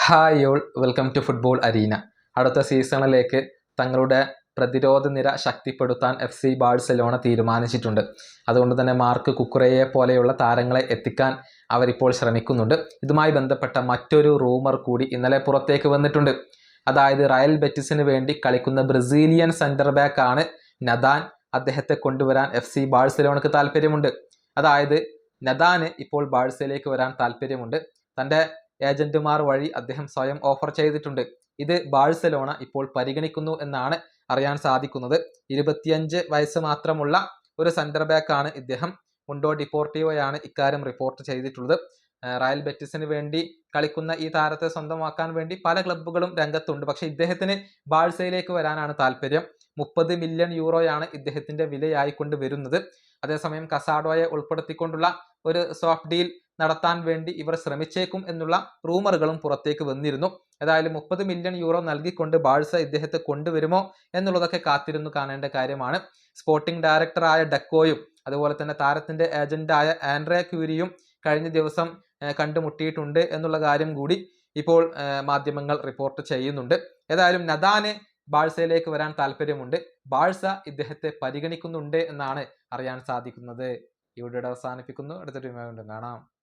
Hi all, welcome to football arena. അടുത്ത സീസണിലേക്ക് തങ്ങളുടെ പ്രതിരോധ നിര ശക്തിപ്പെടുത്താൻ FC ബാഴ്സലോണ തീരുമാനിച്ചിട്ടുണ്ട്. അതുകൊണ്ട് തന്നെ മാർക്ക് കുക്കുറയെ പോലെയുള്ള താരങ്ങളെ എത്തിക്കാൻ അവരിപ്പോൾ ശ്രമിക്കുന്നുണ്ട്. ഇതുമായി ബന്ധപ്പെട്ട മറ്റൊരു റൂമർ കൂടി ഇന്നലെ പുറത്തേക്ക് വന്നിട്ടുണ്ട്. അതായത് റയൽ ബെറ്റിസിന് വേണ്ടി കളിക്കുന്ന ബ്രസീലിയൻ സെൻറ്റർ ബാക്ക് ആണ് നദാൻ. അദ്ദേഹത്തെ കൊണ്ടുവരാൻ FC ബാഴ്സലോണക്ക് താല്പര്യമുണ്ട്. അതായത് നദാന് ഇപ്പോൾ ബാഴ്സയിലേക്ക് വരാൻ താല്പര്യമുണ്ട്. തൻ്റെ ഏജന്റുമാർ വഴി അദ്ദേഹം സ്വയം ഓഫർ ചെയ്തിട്ടുണ്ട്. ഇത് ബാഴ്സലോണ ഇപ്പോൾ പരിഗണിക്കുന്നു എന്നാണ് അറിയാൻ സാധിക്കുന്നത്. 25 വയസ്സ് മാത്രമുള്ള ഒരു സെന്റർ ബാക്ക് ആണ് ഇദ്ദേഹം. മുണ്ടോ ഡിപ്പോർട്ടീവോയാണ് ഇക്കാര്യം റിപ്പോർട്ട് ചെയ്തിട്ടുള്ളത്. റയൽ ബെറ്റിസിന് വേണ്ടി കളിക്കുന്ന ഈ താരത്തെ സ്വന്തമാക്കാൻ വേണ്ടി പല ക്ലബ്ബുകളും രംഗത്തുണ്ട്. പക്ഷേ ഇദ്ദേഹത്തിന് ബാഴ്സയിലേക്ക് വരാനാണ് താല്പര്യം. 30 മില്യൺ യൂറോയാണ് ഇദ്ദേഹത്തിന്റെ വിലയായിക്കൊണ്ട് വരുന്നത്. അതേസമയം കസാഡോയെ ഉൾപ്പെടുത്തിക്കൊണ്ടുള്ള ഒരു സോഫ്റ്റ് ഡീൽ നടത്താൻ വേണ്ടി ഇവർ ശ്രമിച്ചേക്കും എന്നുള്ള റൂമറുകളും പുറത്തേക്ക് വന്നിരുന്നു. ഏതായാലും 30 മില്യൺ യൂറോ നൽകിക്കൊണ്ട് ബാഴ്സ ഇദ്ദേഹത്തെ കൊണ്ടുവരുമോ എന്നുള്ളതൊക്കെ കാത്തിരുന്നു കാണേണ്ട കാര്യമാണ്. സ്പോർട്ടിംഗ് ഡയറക്ടറായ ഡക്കോയും അതുപോലെ തന്നെ താരത്തിന്റെ ഏജന്റായ ആൻഡ്രേ ക്യൂരിയും കഴിഞ്ഞ ദിവസം കണ്ടുമുട്ടിയിട്ടുണ്ട് എന്നുള്ള കാര്യം കൂടി ഇപ്പോൾ മാധ്യമങ്ങൾ റിപ്പോർട്ട് ചെയ്യുന്നുണ്ട്. ഏതായാലും നദാന് ബാഴ്സയിലേക്ക് വരാൻ താല്പര്യമുണ്ട്. ബാഴ്സ ഇദ്ദേഹത്തെ പരിഗണിക്കുന്നുണ്ട് എന്നാണ് അറിയാൻ സാധിക്കുന്നത്. ഈ വീഡിയോ അവസാനിപ്പിക്കുന്നു. അടുത്തൊരു വീഡിയോ കാണാം.